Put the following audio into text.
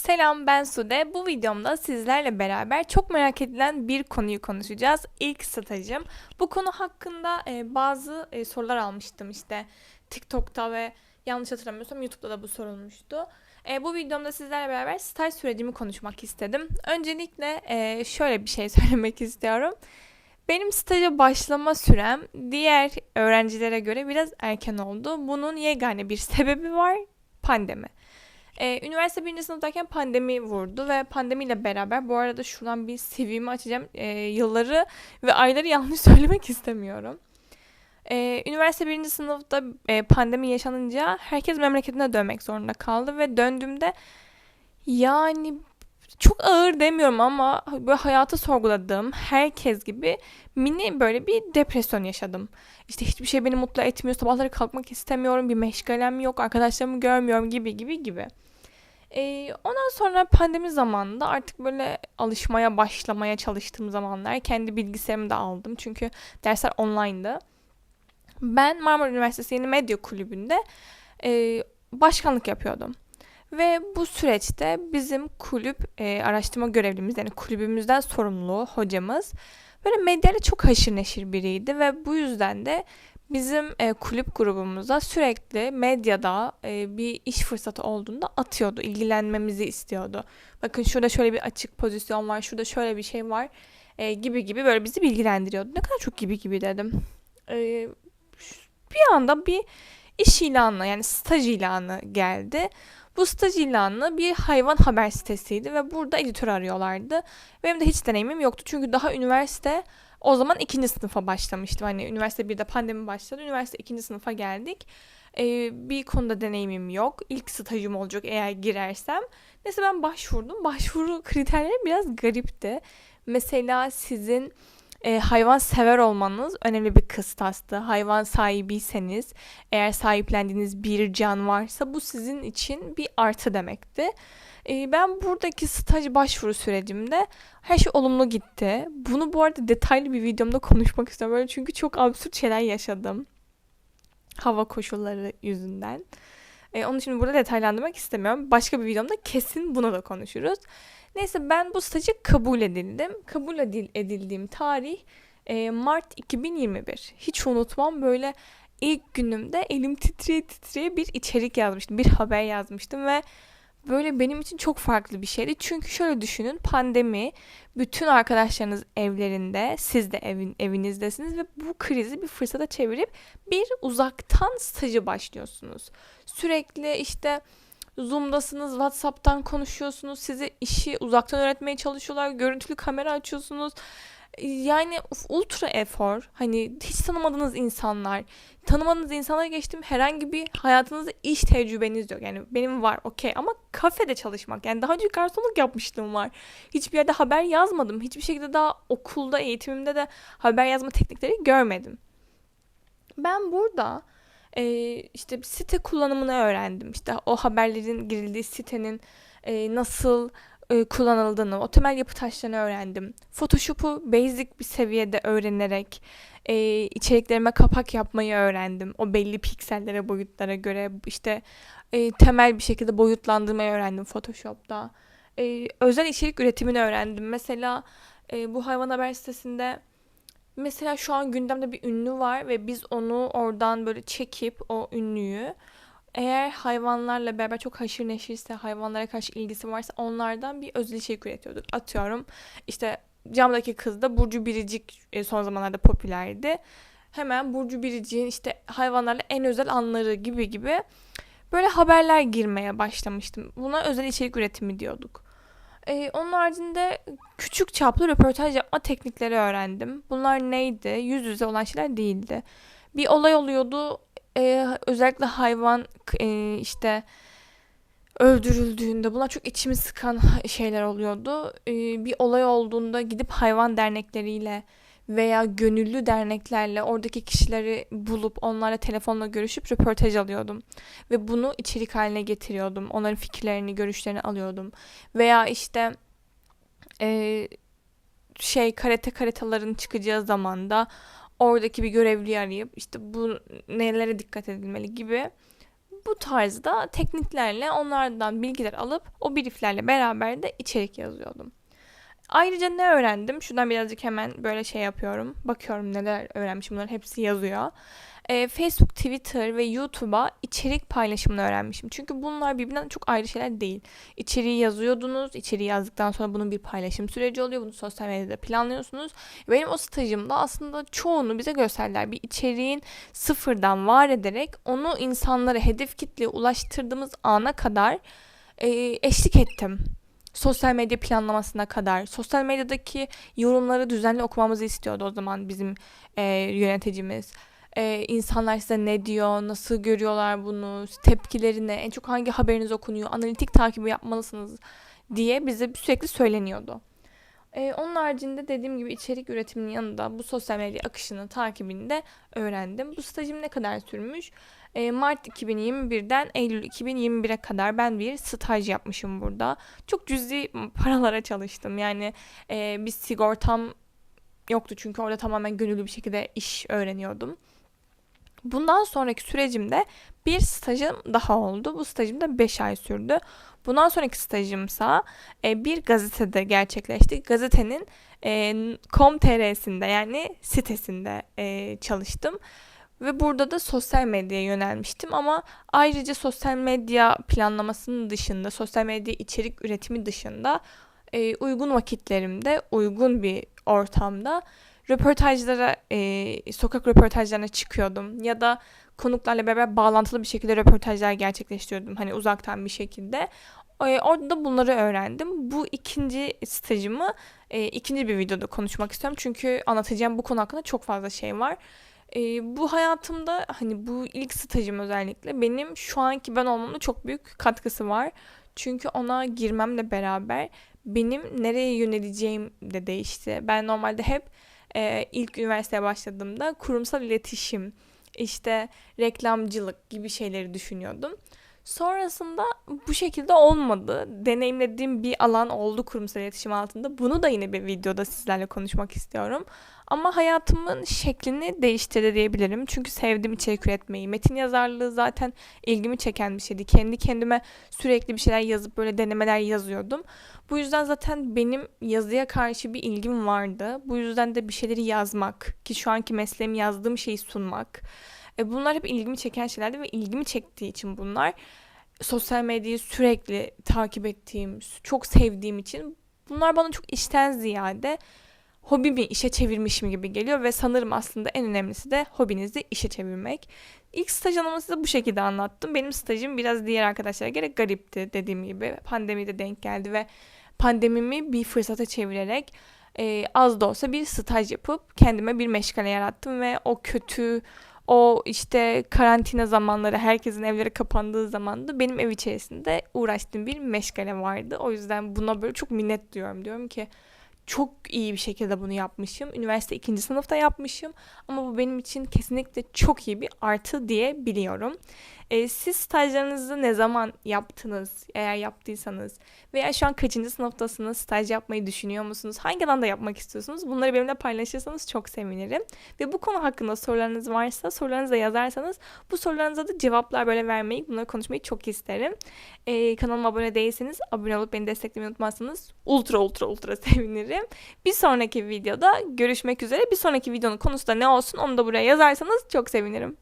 Selam, ben Sude. Bu videomda sizlerle beraber çok merak edilen bir konuyu konuşacağız. İlk stajım. Bu konu hakkında bazı sorular almıştım işte TikTok'ta ve yanlış hatırlamıyorsam YouTube'da da bu sorulmuştu. Bu videomda sizlerle beraber staj sürecimi konuşmak istedim. Öncelikle şöyle bir şey söylemek istiyorum. Benim staja başlama sürem diğer öğrencilere göre biraz erken oldu. Bunun yegane bir sebebi var: pandemi. Üniversite birinci sınıftayken pandemi vurdu ve pandemiyle beraber, bu arada şuradan bir CV'mi açacağım. Yılları ve ayları yanlış söylemek istemiyorum. Üniversite birinci sınıfta pandemi yaşanınca herkes memleketine dönmek zorunda kaldı ve döndüğümde yani çok ağır demiyorum ama böyle hayatı sorguladığım herkes gibi mini böyle bir depresyon yaşadım. İşte hiçbir şey beni mutlu etmiyor, sabahları kalkmak istemiyorum, bir meşgalem yok, arkadaşlarımı görmüyorum gibi gibi gibi. Ondan sonra pandemi zamanında artık böyle alışmaya başlamaya çalıştığım zamanlar kendi bilgisayarımı da aldım. Çünkü dersler online'dı. Ben Marmara Üniversitesi Yeni Medya Kulübü'nde başkanlık yapıyordum. Ve bu süreçte bizim kulüp araştırma görevlimiz, yani kulübümüzden sorumlu hocamız böyle medyayla çok haşır neşir biriydi ve bu yüzden de bizim kulüp grubumuza sürekli medyada bir iş fırsatı olduğunda atıyordu, ilgilenmemizi istiyordu. Bakın şurada şöyle bir açık pozisyon var, şurada şöyle bir şey var gibi gibi böyle bizi bilgilendiriyordu. Ne kadar çok gibi gibi dedim. E, Bir anda bir iş ilanı, yani staj ilanı geldi. Bu staj ilanı bir hayvan haber sitesiydi ve burada editör arıyorlardı. Benim de hiç deneyimim yoktu çünkü daha üniversite o zaman ikinci sınıfa başlamıştım. Hani üniversite 1'de pandemi başladı. Üniversite ikinci sınıfa geldik. Bir konuda deneyimim yok. İlk stajım olacak eğer girersem. Neyse ben başvurdum. Başvuru kriterleri biraz garipti. Mesela sizin hayvan sever olmanız önemli bir kıstastı. Hayvan sahibiyseniz, eğer sahiplendiğiniz bir can varsa bu sizin için bir artı demekti. Ben buradaki staj başvuru sürecimde her şey olumlu gitti. Bunu bu arada detaylı bir videomda konuşmak istiyorum. Böyle çünkü çok absürt şeyler yaşadım. Hava koşulları yüzünden. Onu şimdi burada detaylandırmak istemiyorum. Başka bir videomda kesin bunu da konuşuruz. Neyse ben bu stajı kabul edildim. Edildiğim tarih Mart 2021. Hiç unutmam, böyle ilk günümde elim titreye titreye bir içerik yazmıştım. Bir haber yazmıştım ve böyle benim için çok farklı bir şeydi. Çünkü şöyle düşünün, pandemi, bütün arkadaşlarınız evlerinde, siz de evinizdesiniz ve bu krizi bir fırsata çevirip bir uzaktan stajı başlıyorsunuz. Sürekli işte Zoom'dasınız, WhatsApp'tan konuşuyorsunuz, size işi uzaktan öğretmeye çalışıyorlar, görüntülü kamera açıyorsunuz. Yani ultra efor, hani hiç tanımadığınız insanlar, tanımadığınız insanlara geçtim, herhangi bir hayatınızda iş tecrübeniz yok. Yani benim var, okey, ama kafede çalışmak, yani daha önce garsonluk yapmışlığım var. Hiçbir yerde haber yazmadım, hiçbir şekilde daha okulda, eğitimimde de haber yazma teknikleri görmedim. Ben burada işte site kullanımını öğrendim. İşte o haberlerin girildiği sitenin nasıl kullanıldığını, o temel yapı taşlarını öğrendim. Photoshop'u basic bir seviyede öğrenerek içeriklerime kapak yapmayı öğrendim. O belli piksellere, boyutlara göre işte temel bir şekilde boyutlandırmayı öğrendim Photoshop'ta. Özel içerik üretimini öğrendim. Mesela bu hayvan haber sitesinde, mesela şu an gündemde bir ünlü var ve biz onu oradan böyle çekip o ünlüyü, eğer hayvanlarla beraber çok haşır neşirse, hayvanlara karşı ilgisi varsa onlardan bir özel içerik üretiyorduk. Atıyorum işte camdaki kız da Burcu Biricik son zamanlarda popülerdi. Hemen Burcu Biricik'in işte hayvanlarla en özel anları gibi gibi böyle haberler girmeye başlamıştım. Buna özel içerik üretimi diyorduk. Onun haricinde küçük çaplı röportaj yapma teknikleri öğrendim. Bunlar neydi? Yüz yüze olan şeyler değildi. Bir olay oluyordu. Özellikle hayvan işte öldürüldüğünde, bunlar çok içimi sıkan şeyler oluyordu. Bir olay olduğunda gidip hayvan dernekleriyle veya gönüllü derneklerle oradaki kişileri bulup onlarla telefonla görüşüp röportaj alıyordum. Ve bunu içerik haline getiriyordum. Onların fikirlerini, görüşlerini alıyordum. Veya işte e, karataların çıkacağı zamanda oradaki bir görevliyi arayıp işte bu nelere dikkat edilmeli gibi Bu tarzda tekniklerle onlardan bilgiler alıp o brieflerle beraber de içerik yazıyordum. Ayrıca ne öğrendim? Şuradan birazcık hemen böyle şey yapıyorum. Bakıyorum neler öğrenmişim. Bunların hepsi yazıyor. Facebook, Twitter ve YouTube'a içerik paylaşımını öğrenmişim. Çünkü bunlar birbirinden çok ayrı şeyler değil. İçeriği yazıyordunuz. İçeriği yazdıktan sonra bunun bir paylaşım süreci oluyor. Bunu sosyal medyada planlıyorsunuz. Benim o stajımda aslında çoğunu bize gösterdiler. Bir içeriğin sıfırdan var ederek onu insanlara, hedef kitleye ulaştırdığımız ana kadar eşlik ettim. Sosyal medya planlamasına kadar. Sosyal medyadaki yorumları düzenli okumamızı istiyordu o zaman bizim yöneticimiz. İnsanlar size ne diyor, nasıl görüyorlar bunu, tepkileri ne, en çok hangi haberiniz okunuyor, analitik takibi yapmalısınız diye bize sürekli söyleniyordu. Onun haricinde dediğim gibi içerik üretiminin yanında bu sosyal medya akışının takibini de öğrendim. Bu stajım ne kadar sürmüş? Mart 2021'den Eylül 2021'e kadar ben bir staj yapmışım burada. Çok cüzi paralara çalıştım. Yani bir sigortam yoktu çünkü orada tamamen gönüllü bir şekilde iş öğreniyordum. Bundan sonraki sürecimde bir stajım daha oldu. Bu stajım da 5 ay sürdü. Bundan sonraki stajımsa bir gazetede gerçekleşti. Gazetenin com.tr'sinde yani sitesinde çalıştım. Ve burada da sosyal medyaya yönelmiştim ama ayrıca sosyal medya planlamasının dışında, sosyal medya içerik üretimi dışında uygun vakitlerimde, uygun bir ortamda röportajlara, sokak röportajlarına çıkıyordum ya da konuklarla beraber bağlantılı bir şekilde röportajlar gerçekleştiriyordum. Hani uzaktan bir şekilde. Orada da bunları öğrendim. Bu ikinci stajımı ikinci bir videoda konuşmak istiyorum. Çünkü anlatacağım bu konu hakkında çok fazla şey var. Bu hayatımda hani bu ilk stajım özellikle benim şu anki ben olmamda çok büyük katkısı var. Çünkü ona girmemle beraber benim nereye yöneleceğim de değişti. Ben normalde hep ilk üniversiteye başladığımda kurumsal iletişim, işte reklamcılık gibi şeyleri düşünüyordum. Sonrasında bu şekilde olmadı. Deneyimlediğim bir alan oldu kurumsal iletişim altında. Bunu da yine bir videoda sizlerle konuşmak istiyorum. Ama hayatımın şeklini değiştirdi diyebilirim. Çünkü sevdim içerik üretmeyi. Metin yazarlığı zaten ilgimi çeken bir şeydi. Kendi kendime sürekli bir şeyler yazıp böyle denemeler yazıyordum. Bu yüzden zaten benim yazıya karşı bir ilgim vardı. Bu yüzden de bir şeyleri yazmak, ki şu anki mesleğim yazdığım şeyi sunmak. Bunlar hep ilgimi çeken şeylerdi ve ilgimi çektiği için bunlar sosyal medyayı sürekli takip ettiğim, çok sevdiğim için bunlar bana çok işten ziyade hobimi işe çevirmişim gibi geliyor ve sanırım aslında en önemlisi de hobinizi işe çevirmek. İlk staj anımı size bu şekilde anlattım. Benim stajım biraz diğer arkadaşlara göre garipti dediğim gibi. Pandemide denk geldi ve pandemimi bir fırsata çevirerek az da olsa bir staj yapıp kendime bir meşgale yarattım ve o kötü, o işte karantina zamanları, herkesin evleri kapandığı zamanda benim ev içerisinde uğraştığım bir meşgale vardı. O yüzden buna böyle çok minnet duyuyorum. Diyorum ki çok iyi bir şekilde bunu yapmışım. Üniversite 2. sınıfta yapmışım. Ama bu benim için kesinlikle çok iyi bir artı diyebiliyorum. Siz stajlarınızı ne zaman yaptınız? Eğer yaptıysanız veya şu an kaçıncı sınıftasınız? Staj yapmayı düşünüyor musunuz? Hangi alanda yapmak istiyorsunuz? Bunları benimle paylaşırsanız çok sevinirim. Ve bu konu hakkında sorularınız varsa sorularınızı da yazarsanız bu sorularınıza da cevaplar böyle vermeyi, bunları konuşmayı çok isterim. Kanalıma abone değilseniz abone olup beni desteklemeyi unutmazsanız ultra ultra ultra sevinirim. Bir sonraki videoda görüşmek üzere. Bir sonraki videonun konusu da ne olsun onu da buraya yazarsanız çok sevinirim.